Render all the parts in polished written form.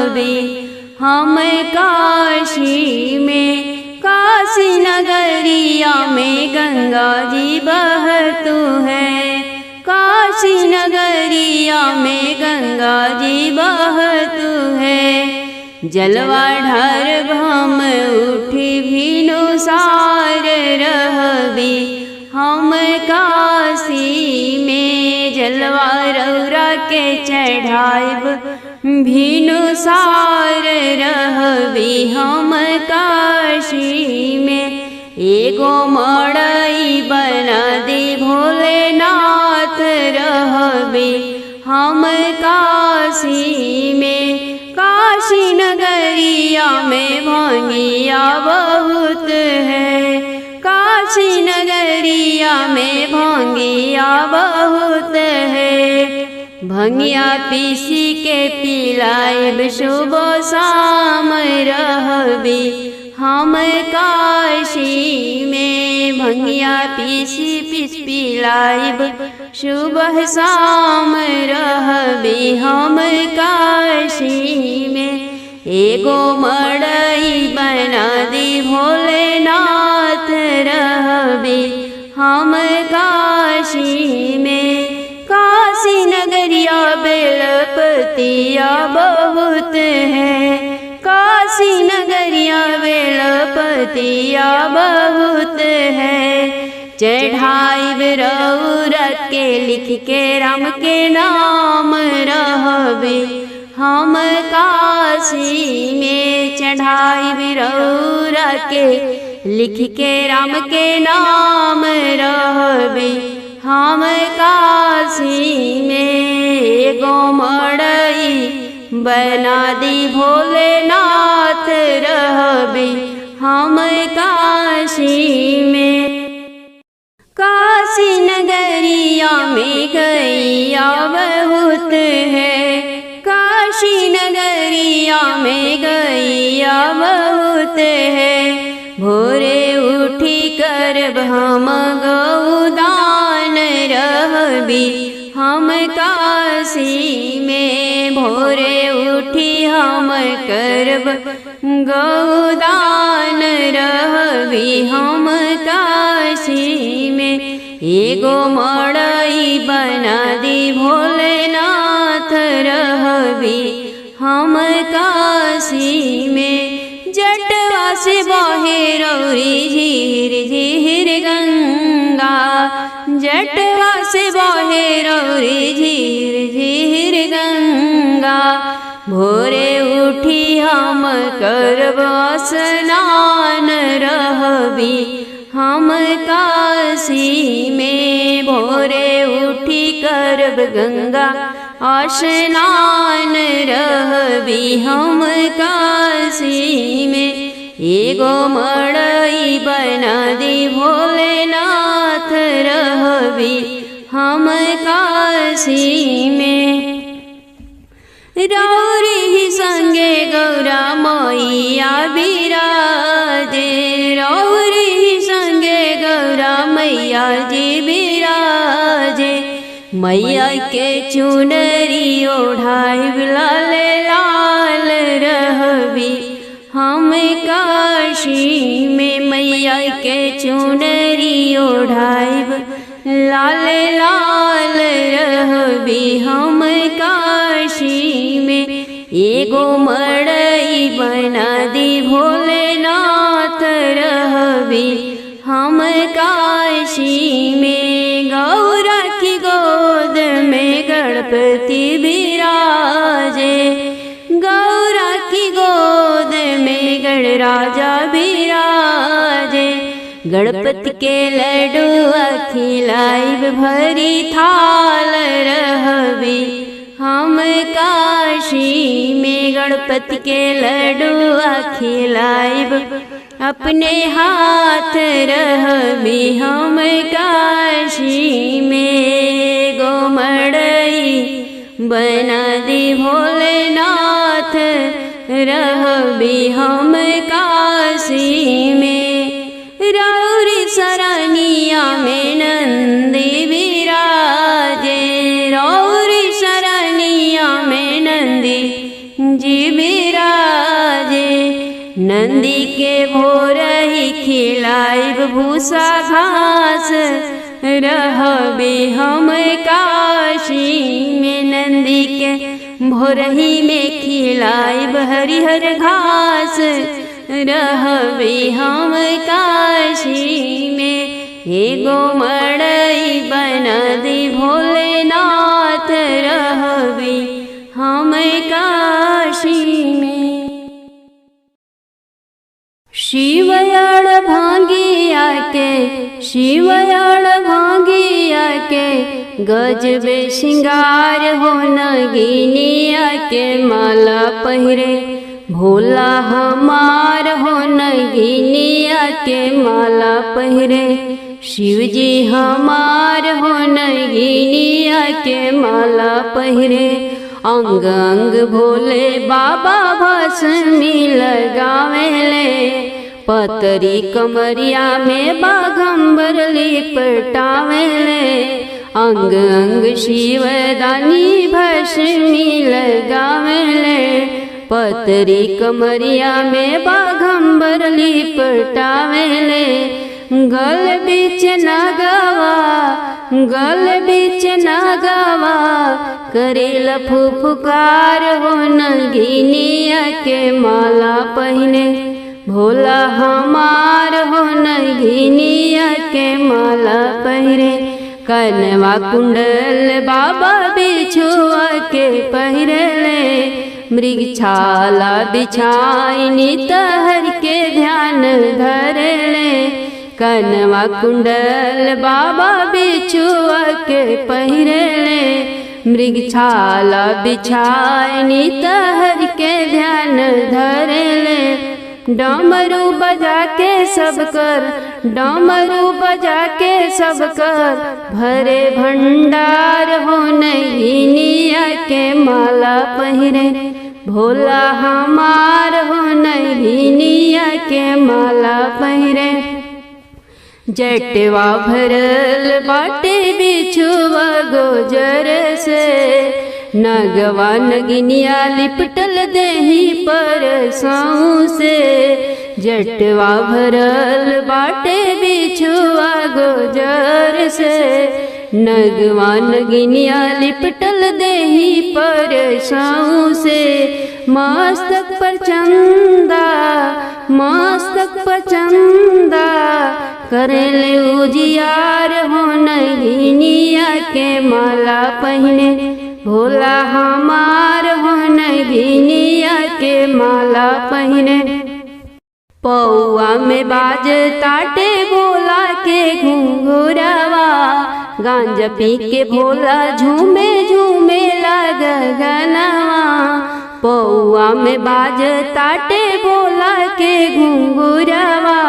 रहबी हम काशी में। काशी नगरिया में गंगा जी बहतु है, काशी नगरिया में गंगा जी बहतु है। जलवा ढार हम उठी भीनु सार रहबी हम काशी में। जलवा रौरा के चढ़ाइब भीनु सार रहबी हम काशी में। एगो मड़ई बना दी भोलेनाथ रहबी हम काशी में। काशी नगरिया में भंगिया बहुत है, काशी नगरिया में भंगिया बहुत है। भंगिया पीसी के पिलाइब सुबह शाम रहबी हम काशी में। भंगिया पीसी पिलाइब सुबह शाम रहबी हम काशी में। एगो मड़ई बना दी भोलेनाथ रहबी हम काशी में। काशी नगरिया बेलपतिया बहुत है, काशी नगरिया बेलपतिया बहुत है। चढ़ाइब रौरा के लिख के राम के नाम रहबी हम काशी में। चढ़ाइब रौरा के लिख के राम के नाम रहबी हम काशी में। एगो मड़ई बना दी भोलेनाथ रहबी हम काशी में। काशी नगरिया में गैया बहुत है, काशी नगरिया में गैया बहुत है। भोरे उठी करब हम गौदान रहबी हम काशी में। भोरे उठी हम करब गौदान रहबी हम काशी में। एगो मड़ई बना दी भोलेनाथ रहबी हम काशी में। जटवा से बहे रौरी झीर झीर गंगा, जटवा से बहे रौरी झीर झीर गंगा। भोरे उठी हम करब स्नान रहबी हम काशी में। भोरे उठी करब गंगा स्नान रहबी हम काशी में। एगो मड़ई बना दी भोलेनाथ रहबी हम काशी में। रौरी ही संगे गौरा मैया बिराजे, रौरी ही संगे गौरा मैया जी बिराजे। मैया के चुनरी ओढ़ाइब लाल लाल रहबी हम काशी में। मैया के चुनरी ओढ़ाइब लाल लाल रहबी हम काशी में। एगो मड़ई बना दी भोलेनाथ रहबी हम काशी में। गौरा की गोद में गणपति बिराजे, गौरा की गोद में गणराजा बिराजे। गणपति के लड्डू खिलाइब भरी थाल रहबी हम काशी में। गणपति के लड्डू खिलाइब अपने हाथ रहबी हम काशी में। गो मड़ई बना दी भोलेनाथ रहबी हम काशी में। रौरी सरनिया में नंदी विराजे, रौरी सरनिया में नंदी जी नंदी के भोरही खिलाइब भूसा घास, रहबे हम काशी में। नंदी के भोरही में खिलाइब हरिहर घास, रहबे हम काशी में। एगो मड़ई बना दी भोलेनाथ, रहबे हम काशी में। शिवयाड़ भांगिया के, शिवयाड़ भांगिया के, गजबे श्रृंगार हो नगिनिया के माला पहिरे। भोला हमार हो नगिनिया के माला पहिरे। शिवजी हमार हो नगिनिया के माला पहिरे। अंग अंग भोले बाबा भस्मी लगावेले, पतरी कमरिया में बाघंबर लिपटावेले। अंग अंग शिवदानी भस्मी लगावेले, पतरी कमरिया में बाघंबर लिपटावेले। गल बीच नागवा, गल बीच नागवा, करेल फुफकार हो नगिनिया के माला पहिने। भोला हमार हो नगिनिया के माला पहिरे। कनवा कुंडल बाबा बिछुआ के पहिरले, मृगछाला बिछाइनी तहर के ध्यान धरले। कनवा कुंडल बाबा बिछुआ के पहिरले, मृगछाला बिछाइनी तहर के ध्यान धरले। डमरू बजा के सब कर, डमरू बजा के सब कर, भरे भंडार हो नगिनिया के माला पहिरे। भोला हमार हो नगिनिया के माला पहिरे। जटवा भरल बाटे बिछुआ गोजर से, नगवा नगिनिया लिपटल देही पर साऊ से। जटवा भरल बाटे बिछुआ गोजर से, नगवा नगिनिया लिपटल देही पर साऊ से। मस्तक पर चंदा, मस्तक पर चंदा, करेले उजियार हो नगिनिया के माला पहिने। भोला हमार हो नगिनिया के माला पहिने। पौआ में बाज ताटे भोला के घुंघुरवा, गांजा पी के भोला झूमे झूमे लाग गनवा। पौआ में बाज ताटे भोला के घुंघुरवा,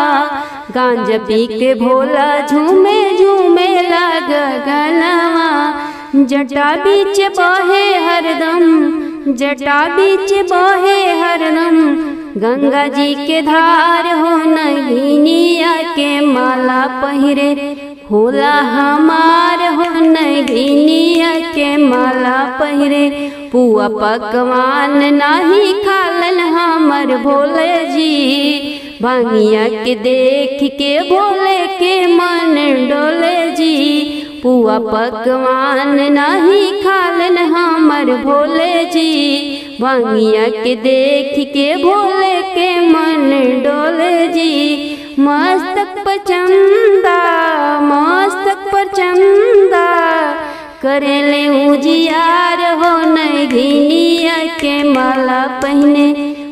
गांजा पी के भोला झूमे झूमे लाग गनवा। जटा बीच बहे हरदम, जटा बीच बहे हरदम, गंगा जी के धार हो नगिनिया के माला पहिरे। भोला हमार हो नगिनिया के माला पहिरे। पुआ पकवान नाही खालन हमर भोले जी, भांगिया के देख के भोले के मन डोले जी। पुआ पकवान नाही खालन हमर भोले जी, भांगिया के देख के भोले के मन डोले जी। मस्तक पर चंदा, मस्तक पर चंदा, करेले उजियार हो नगिनिया के माला पहिने।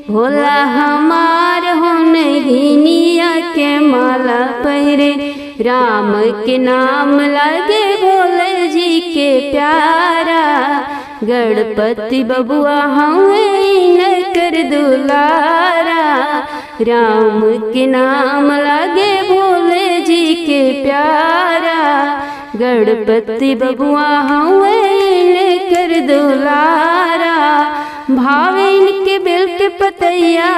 भोला हमार हो नगिनिया के माला पहिरे। राम के नाम लागे भोले जी के प्यारा, गणपति बबुआ हमें कर दुलारा। राम के नाम लागे भोले जी के प्यारा, गणपति बबुआ हमें कर दुलारा। भावेन के बेल के पतैया,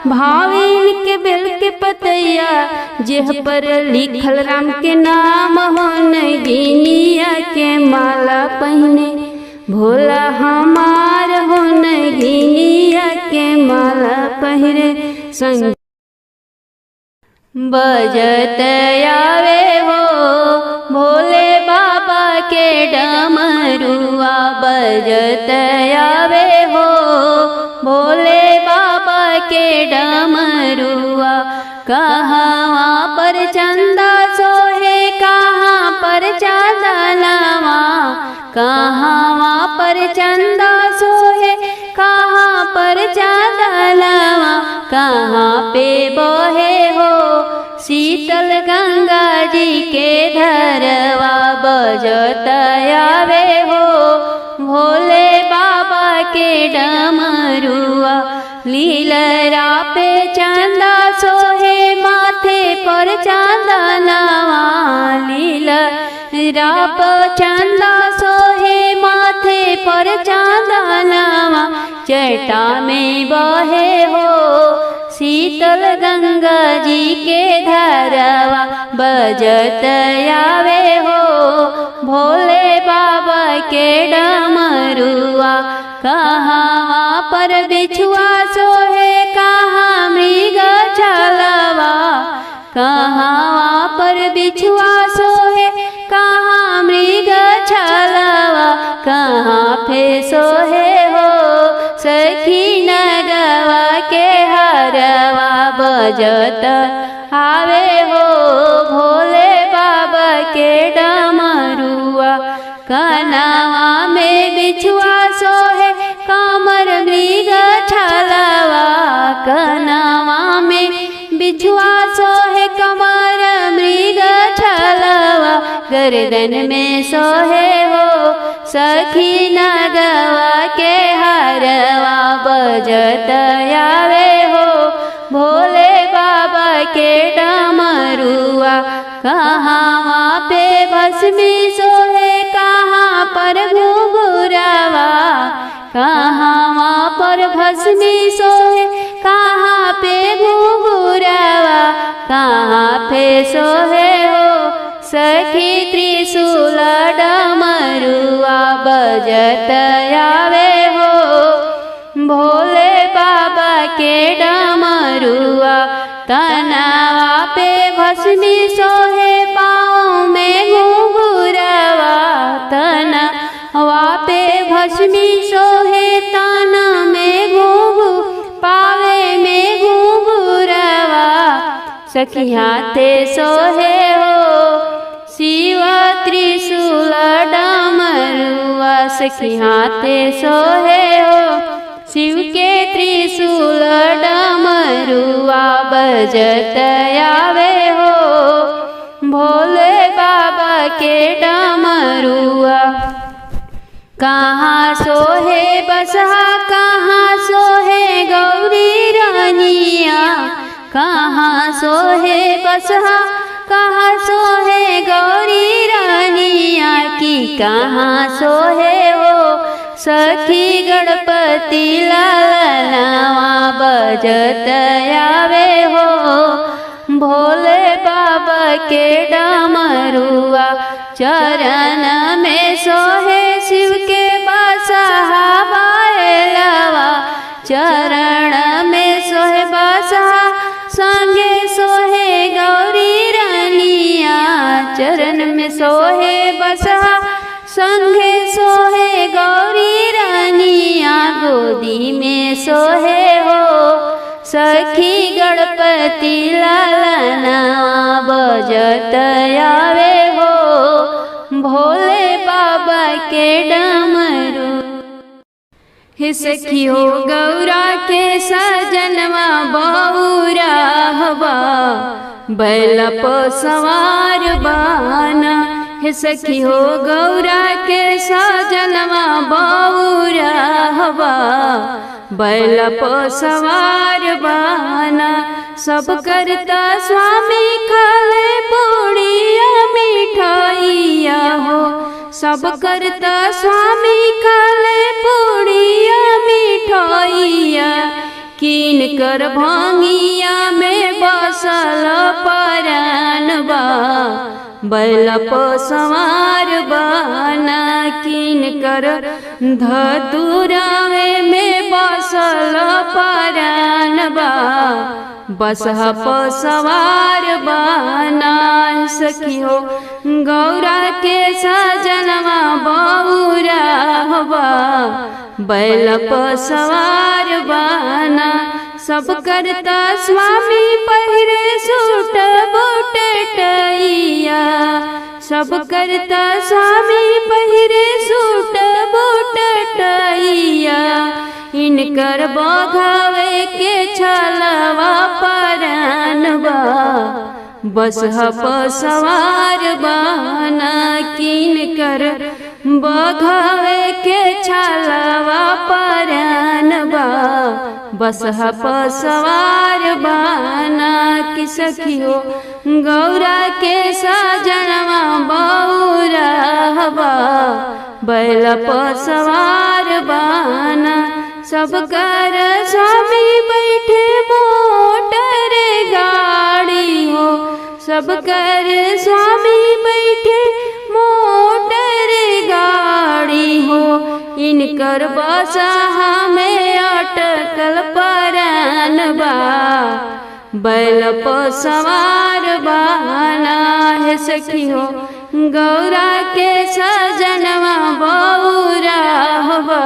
भावेन के बेल के पतैया, जेह पर लिखल राम के नाम हो नगिनिया के माला पहिने। भोला हमार हो नगिनिया के माला पहिरे। संग बजत आवे हो भोले बाबा के डमरुआ, बजत आवे हो भोले बाबा के डमरुआ। कहाँ पर चंदा सोहे कहाँ पर चांदनवा, कहाँ पर चंदा सोहे कहाँ पर चांदनवा। कहाँ पे बहे हो शीतल गंगा जी के धरवा, बजत आवे हो भोले बाबा के डमरुआ। लीलरा पे चंदा सोहे माथे पर चांदनवा, लीलरा पे चंदा सोहे माथे पर चांदनवा। जटा में बहे हो शीतल गंगा जी के धरवा, बजत आवे हो भोले बाबा के डमरुआ। कहाँ पर बिछुआ सोहे कहाँ मृग छलवा, कहाँ पर बिछुआ सोहे कहाँ मृग छलवा। कहाँ पे सोहे हो सखी नगवा के हरवा, बजत आवे हो भोले बाबा के डमरुआ। कनवा में बिछुआ सोहे कामर मृग छलवा, कनवा में बिछुआ सोहे कमर मृग छलवा। गर्दन में सोहे हो सखी नगवा के हरवा, बजत आवे हो भोले बाबा के डमरुआ। कहाँ पे भस्मी सोहे कहाँ पर घुंघुरवा, कहाँ पर भस्मी सोहे कहाँ पे घुंघुरवा। कहाँ पे सोहे हो सखी त्रिशूल डमरुआ, बजत आवे हो भोले बाबा के डमरुआ। तनवा पे भस्मी सोहे पाँव में घुंघुरवा, तनवा पे भस्मी सोहे तन में घुंघू पावे में घुंघुरवा। सखी हाथे सोहे हो शिव त्रिशूल डमरुआ, सखी हाथे सोहे हो शिव के त्रिशूल डमरुआ। बजत आवे हो भोले बाबा के डमरुआ। कहाँ सोहे बसहा कहाँ सोहे गौरी रानिया, कहाँ सोहे बसहा कहाँ सोहे गौरी रानिया। की कहाँ सोहे हो सखी गणपति लालनवा, बजत आवे हो भोले बाबा के डमरुआ। चरण में सोहे शिव के बसहा बैलवा, चरण में सोहे बसहा संगे सोहे गौरी रानिया। चरण में सोहे बसहा संगे सोहे गौरी रानिया। गोदी में सोहे हो सखी गणपति लालनवा, बजत आवे हो भोले बाबा के डमरू। हे सखी हो गौरा के सजनवा बौरा हवा, बैल पर सवार बाना। हे सखी हो गौरा के सजनवा बौरा हवा, बैल पर सवार बाना। सब करता स्वामी खाले पूड़िया मिठाइया हो, सब करता स्वामी खाले पूड़िया मिठाइया। कीन कर भांगिया में बसल परानबा, बैल पर सवार बाना। कीन कर धतुरावे में बसल परानबा, बसहा पर सवार बना सखियो गौरा के सजनवा बौरा हवा बैल पर सवार बना सब करता स्वामी पहिरे सूट बूट टैया सब करता स्वामी पहिरे सूट बूट टैया इनकर बघावे के छलवा परनवा बसहा पर सवार बना किनकर बघावे के छलवा परनवा बसहा पर सवार बना कि सखियो गौरा के सजनवा बौरा हवा बैल पर सवार बना सब कर स्वामी बैठे मोटर गाड़ी हो सब कर स्वामी बैठे मोटर गाड़ी हो इनकर बसहा में अटकल परनवा बैल पर सवार बना है सखियो गौरा के सजनवा बौरा हवा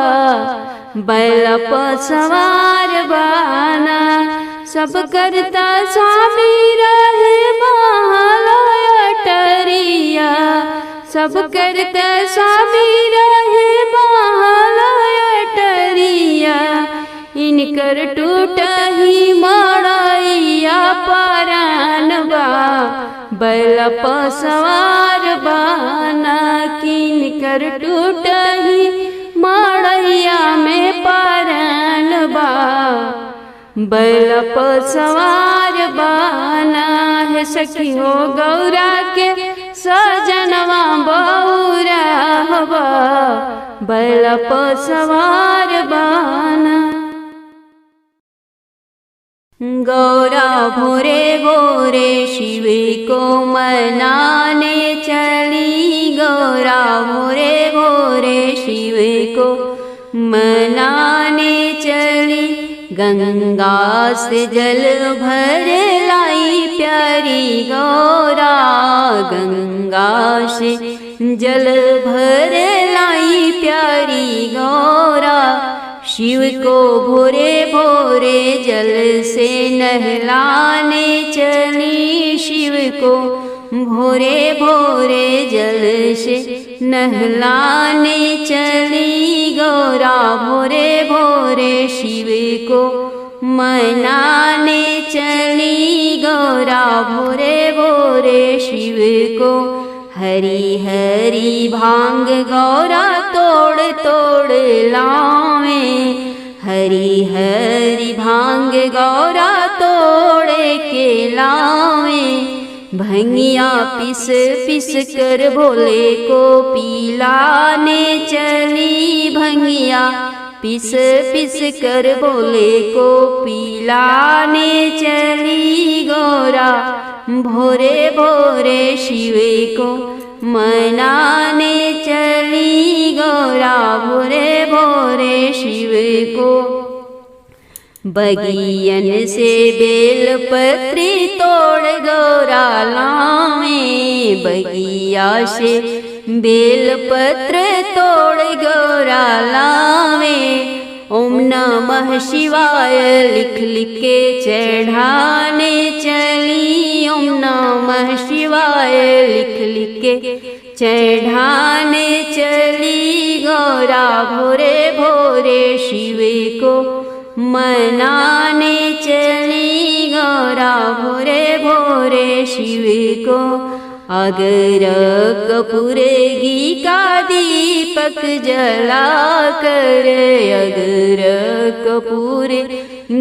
बैल पर सवार बना सब करता स्वामी रहे महलटरिया सब करता स्वामी रहे महलटरिया इनकर टूटही मड़ैया परनवा बैल पर सवार बना किनकर टूटही मड़ैया में परनवा बैल पर सवार बना है सखियो गौरा के सजनवा बौरा हवा बैल पर सवार बना गौरा भोरे भोरे शिव को मनाने चली गौरा भोरे भोरे शिव को मनाने चली गंगा से जल भर लाई प्यारी गौरा गंगा से जल भर लाई प्यारी गौरा शिव को भोरे भोरे जल से नहलाने चली शिव को भोरे भोरे जल से नहलाने चली गौरा भोरे भोरे शिव को मनाने चली गौरा भोरे भोरे शिव को हरी हरी भांग गौरा तोड़ तोड़ लावे हरी हरी भांग गौरा तोड़ के लावे भंगिया पिस पिस कर भोले को पिलाने चली भंगिया पिस पिस कर भोले को पिलाने चली गौरा भोरे भोरे शिव को मनाने चली गौरा भोरे भोरे शिव को बगियन से बेल पत्री तोड़ गौरा लावे बगिया से बेल पत्र तोड़ गौरा लावे ओम नमः शिवाय लिख लिख के चढ़ाने चली ओम नमः शिवाय लिख लिख के चढ़ाने चली गौरा भोरे भोरे शिव को मनाने चली गौरा भोरे भोरे शिव को अगर कपूर घी का दीपक जला कर अगर कपूर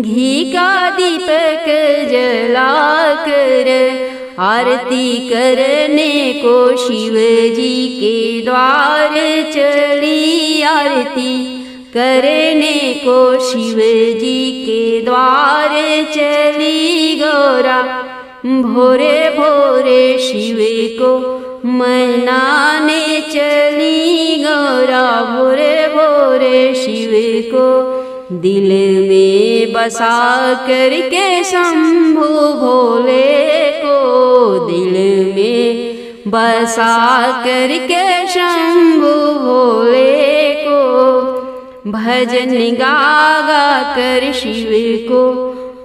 घी का दीपक जला कर आरती करने को शिव जी के द्वार चली आरती करने को शिव जी के द्वार चली गौरा भोरे भोरे शिव को मनाने चली गौरा भोरे भोरे शिव को दिल में बसा करके शंभु भोले को, दिल में बसा करके शंभु भोले को, भजन गा गा कर शिव को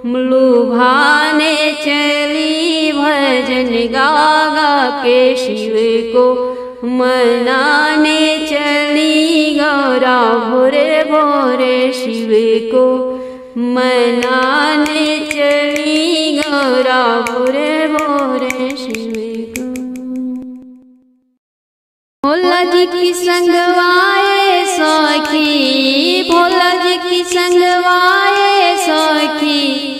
लुभाने चली, भजन गा गा के शिव को मनाने चली, गौरा भोरे भोरे शिव को मनाने चली, गौरा भोरे भोरे शिव को। भोला जी की संगवाए सखी, भोला जी की संगवाए सखी,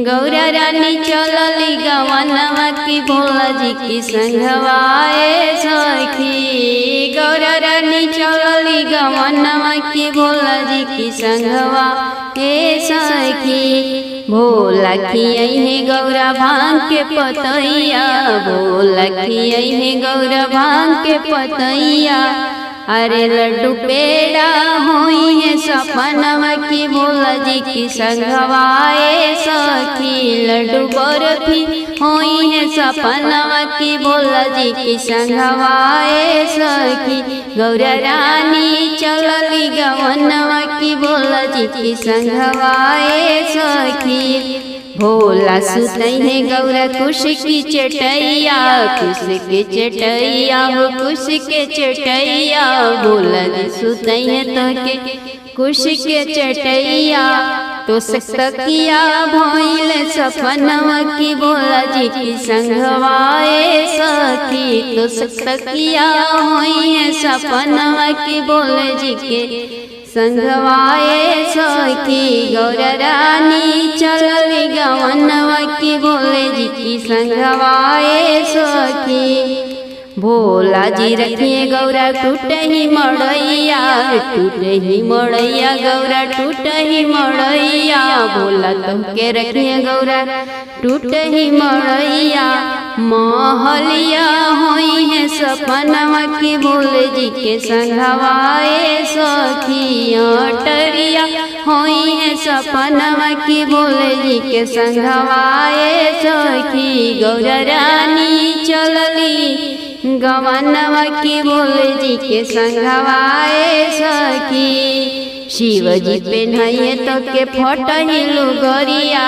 गौरा रानी चलली गवनवा की, भोला जी की संगवाए सखी, गौरा रानी चलली गवनवा की, भोला जी की संगवा ए सखी। भोला खियाई है गौरा भांग के पतैया, भोला खियाई है गौरा भांग के पतैया, अरे लड्डू पेड़ा होई है सपनवा की, भोला जी की संगवाए सखी, लड्डू बर्फी होई है सपनवा की, भोला जी की संगवाए सखी, गौरा रानी चलली गवनवा की, भोला जी की संगवाए सखी। भोला सुतई है गौरा कुश की चटैया, कुश के चटैया हो कुश के चटैया, भोला जी सुतई है तो के कुश के चटैया, तो सतकिया भइल सपनवा की, भोला जी की संगवाए सखी, तो सतकिया होई है सपनवा की, भोला जी के संगवाए सखी, गौरा रानी चलली गवनवा की, भोले जी की संगवाए सखी। भोला जी रखिए गौरा टूटही मड़ैया, टूटही मड़ैया गौरा टूटही मड़ैया, भोला तुमके रखिए गौरा टूटही मड़ैया, महलिया होई है सपनवा की, भोले जी के संगवाए सखी, अटरिया होई है सपनवा की, भोले जी के संगवाए सखी, गौरा रानी चलली गवनवा की, भोले जी के संगवाए सखी। शिव जी पेन्हाइए तो के फटही लुगरिया,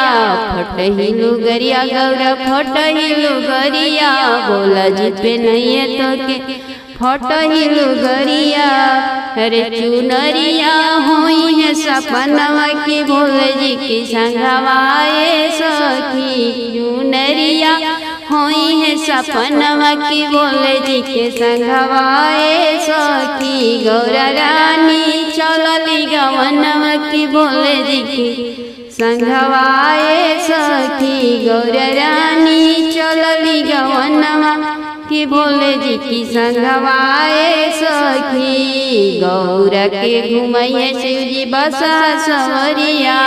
फटही लुगरिया गौरा फटही लुगरिया, भोला जी पेन्हाइए तो के फटही लुगरिया, अरे चुनरिया होई है सपनवा की, भोले जी की संगवाए सखी, चुनरिया होई है सपनवा की, भोले जी के संगवाए सखी, गौरा रानी चलली गवनवा की, भोले जी की संगवाए सखी, गौरा रानी चलली गवनवा की, भोले जी की संगवाए सखी। गौरा के घुमैया शिव जी बसा सवरिया,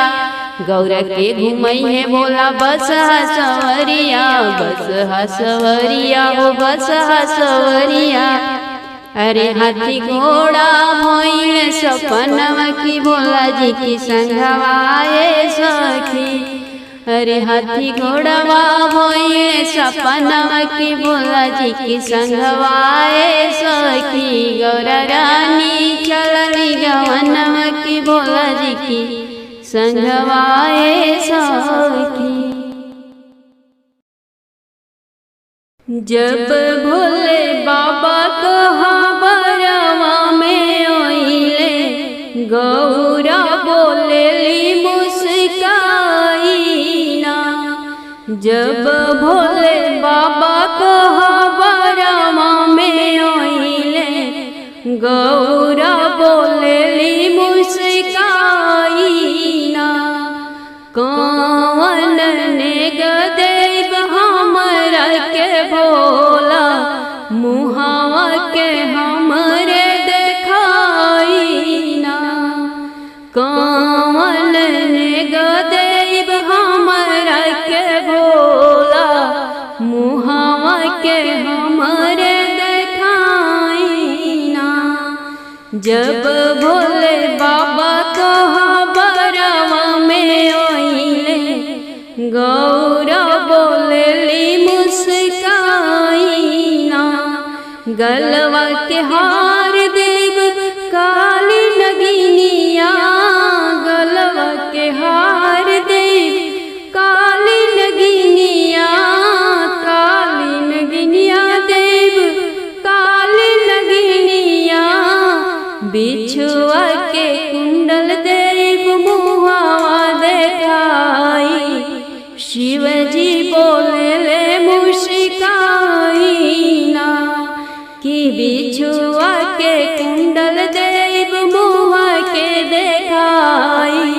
गौरा के घुमई है भोला बसहा सवरिया, बसहा सवरिया हो बसहा सवरिया, अरे हाथी घोड़ा भइल सपनवा की, भोला जी की संगवाए सखी, अरे हाथी घोड़वा भइल सपनवा की, भोला जी की संगवाए सखी, गौरा रानी चलली गवनवा की, भोला जी की संगवाए सखी। जब भोले बाबा कहा बरवा में ओइले, गौरा बोलेली मुस्काई ना, जब भोले बाबा कहा बरवा में ओइले, गौरा बोलेली मुस्काई ना, कौन ने गदेव हमरा के भोला, मुहावा के हमरे देखाई ना, कौन ने गदेव हमरा के भोला, मुहावा के हमरे देखाई ना, जब भोले बाबा कहा बरा गलवा के हार देव काली नगिनिया, गलवा के हार देव काली नगिनिया, काली नगिनिया देव काली नगिनिया, बिछुआ के कुंडल देव मुहावा देखाई, शिवजी बोले ले मुस्काई ना, कि बिछुआ के कुंडल देव मुहा के देखाई,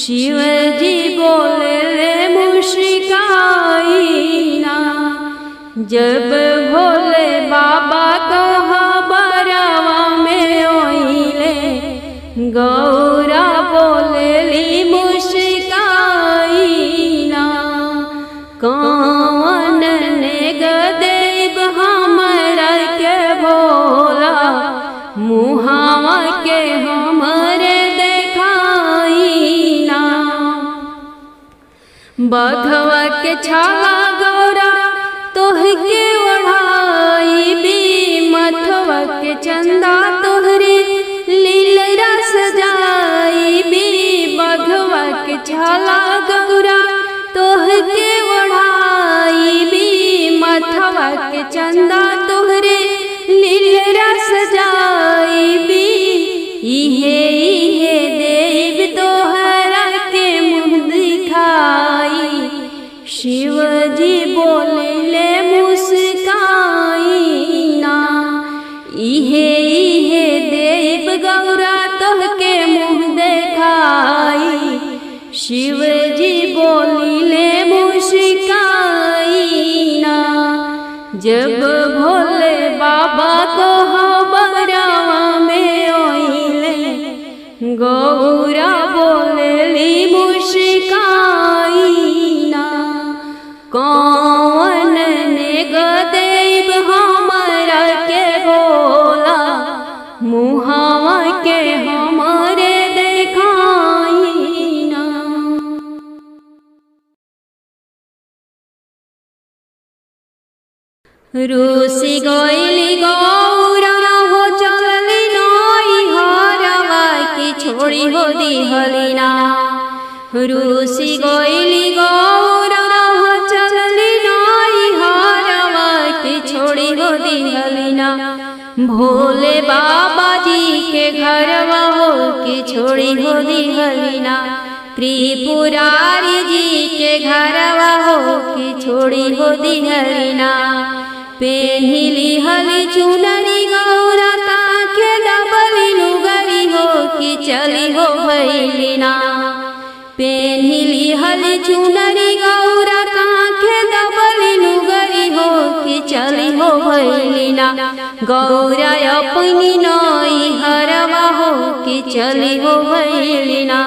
शिवजी बोले ले मुस्काई ना। जब भोले बाबा कहा बरावा में ओइले, गौरा बोले ली मुस्काई ना, कौन नेग देव हमरा के भोला, मुहावा के हमरे देखाई ना। बघवा के छाला गौरा तोहके ओढ़ाई भी, मथवा के चंदा तोहरे लीलरा सजाई भी, बघवा के छाला गौरा तोहके ओढ़ाई भी, मथवा के चंदा तोहरे लीलरा सजाई भी, इहे इहे देव तोहरा के मुँह दिखाई, शिवजी बोले ले मुस्काई ना, इहे इहे देव गौरा तोहके मुँह देखाई, शिवजी बोली ले मुस्काई ना। जब भोले बाबा कहा बरावा में ओइले, गौरा बोले ली मुस्काई ना, कौन नेग देव हमरा के भोला, मुहावा के हमरे देखाई ना। रूसी गइली गौरा हो चलली नई हरवा, की छोड़ी हो दिहली ना, रूसी गइली गौरा हो चलली नई हरवा, की छोड़ी हो दिहली ना, भोले बाबा जी के घरवा हो की छोड़ी हो दिहली ना, त्रिपुरारी जी के घरवा हो की छोड़ी हो दिहली ना, पेन्हिली हली चुनरी गौरा काखे डबली लुगरी हो की चली हो भैली ना, पेन्हिली हली चुनरी गौरा काखे डबली लुगरी हो की चली हो भैली ना, गौरा अपनी नई हरवा हो की चली हो भैली ना,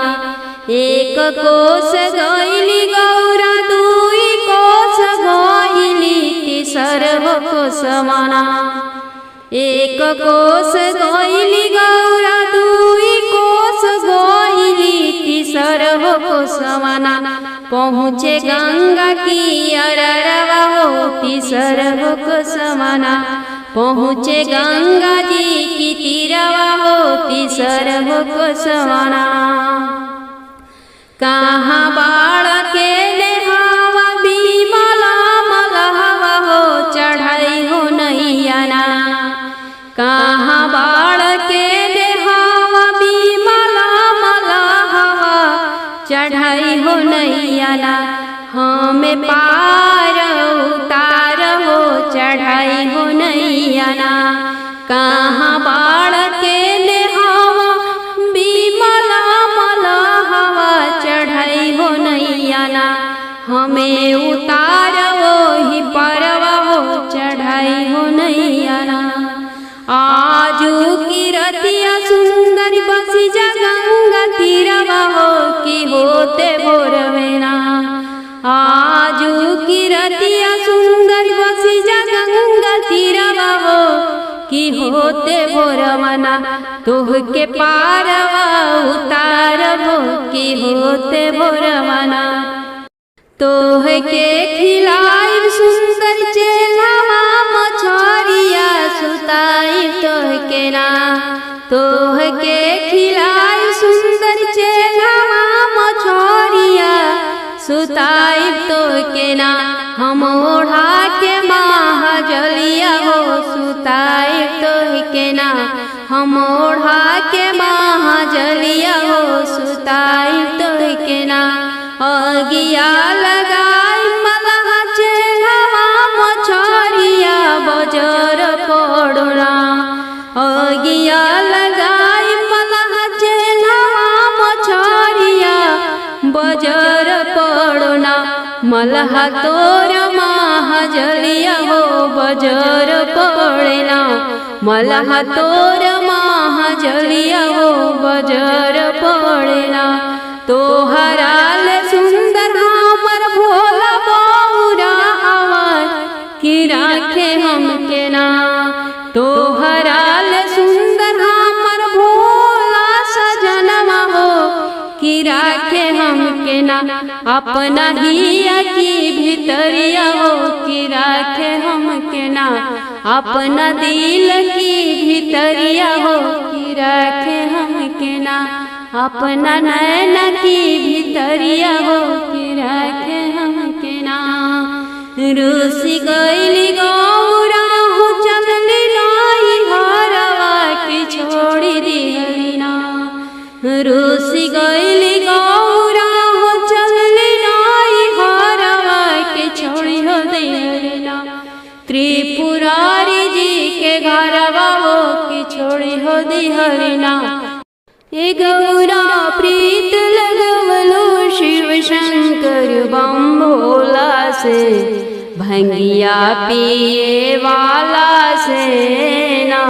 एक कोस गइली गौरा दुई कोस गइली, तीसर हो कोस माना, एक कोस गइली गौरा दुई कोस गइली, तीसर हो कोस माना, पहुँचे गंगा की अररवा हो, तीसर हो कोस माना, पहुँचे गंगा जी की तीरवा हो, तीसर हो कोस माना। कहाँ बाढ़ के लेहावा बीमला मलहवा हो, चढ़ाई हो नैया ना, कहाँ बाढ़ के लेहावा बीमला मलहवा, चढ़ाई हो नैया ना, हमें पार उतार हो, चढ़ाई हो नैया ना, कहाँ बाढ़ के लेहावा बीमला मलहवा, चढ़ाई हो नैया ना, हमें उतार वही परवा हो, चढ़ाई हो नैया ना। आजू की रतिया सुंदर बसी गंगा तीरवा हो, की होते भोरवे ना, आजू की रतिया सुंदर बसी गंगा तीरवा हो, की होते भोरवना, तोह के पारवा उतारबो, की होते भोरवना, तोह के खिलाई सुंदर चेलावा मछरिया के ना, तोह के खिलाई सुंदर चेलावा मछोरिया, सुताई तोह के ना हम ओढ़ा के महाजलिया हो, सुताई तोह के ना हम ओढ़ा के महाजलिया हो, सुताई तोह के ना। अगिया लगाई मलहा चेलावा मछोरिया, बजर पड़ना। अगिया लगाई मलहा चेलावा मछोरिया, बजर पड़ना। मलहा तोर महाजलिया हो, बजर पड़ना। मलहा तोर महाजलिया हो, बजर पड़ना। तोहराल सुंदर हमर भोला बौरा आवाज, कि राखे हम के ना। तोहराल सुंदर हमर भोला सजनमा हो, कि राखे हम के ना। अपना हिया की भीतरिया हो, कि राखे हम के ना। अपना दिल की भीतरिया हो, कि राखे हम के ना। अपना नैन की भीतरिया हो, कि राखे हम के ना। रूसी गईली गौरा हो, चलली नाई हरवा, कि छोड़ी दिहली ना। रूसी गईली गौरा हो, चलली नाई हरवा, कि छोड़ी हो दिहली ना। त्रिपुरारी जी के घरवा हो, कि छोड़ी हो दिहली ना। ए गौरा प्रीत लगवलो शिव शंकर बम भोला से, भंगिया पिए वाला से ना।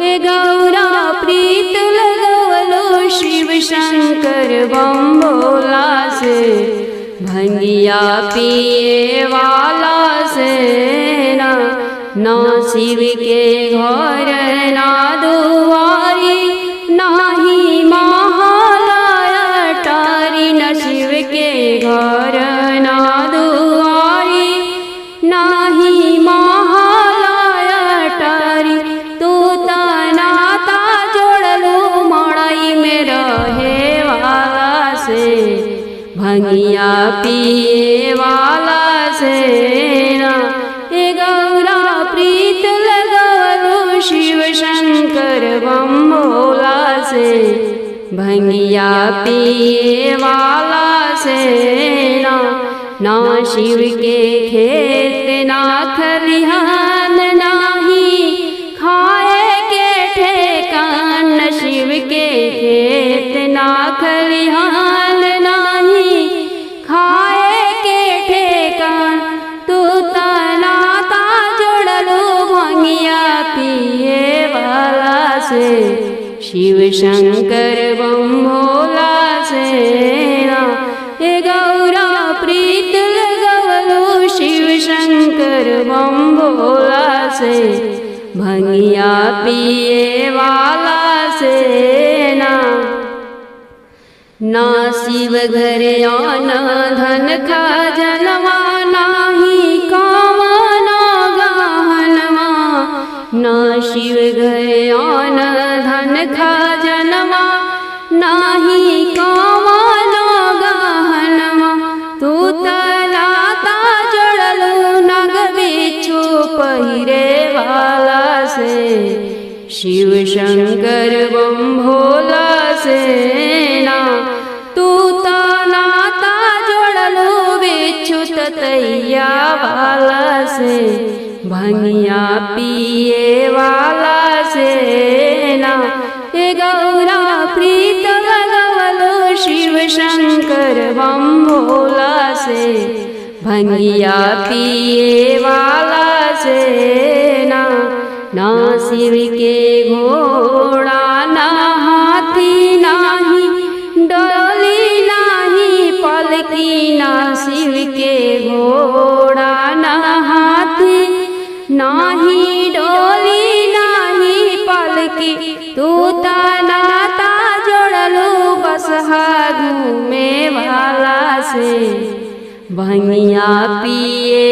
ए गौरा प्रीत लगवलो शिव शंकर बम भोला से, भंगिया पिए वाला से ना। ना शिव के घर ना दुआरी, नाही महालया टारी। न शिव के घर ना दुआरी, नाही महालया टारी। तू नाता जोड़लू मड़ई में रहे वाला से, भंगिया पिए वाला से ना। ए गौरा प्रीत लगवलो शिव शंकर बम भोला से, भंगिया पिए वाला से ना। ना शिव के खेत ना खलिहान, नाही खाए के ठेकान। न शिव के खेत ना खलिहान, नाही खाए के ठेकान। तू नाता जोड़लू भंगिया पिए वाला से, शिव शंकर बम भोला से ना। ए गौरा प्रीत लगवलो शिव शंकर बम भोला से, भंगिया पिए वाला से ना। ना शिव घर आना धन खजनवा, नाही कामना गहनवा। ना शिव घर आना धन खजनवा, नाही कामना गहनवा। तू तलाता जोड़लू नग बिच्छू पहिरे वाला से, शिव शंकर बम भोला से ना। तू नाता जोड़लू बिच्छू ततैया वाला से, भंगिया पिए वाला से ना। ए गौरा प्रीत लगवलो शिव शंकर बम भोला से, भंगिया पिए वाला से ना। ना शिव के घोड़ा ना हाथी, नाही डोली नाही पलकी। ना शिव के घोड़ा ना हाथी, नाही डोली नाही पलकी। तू नाता जोड़लू बसहा घूमे वाला से, भंगिया पिए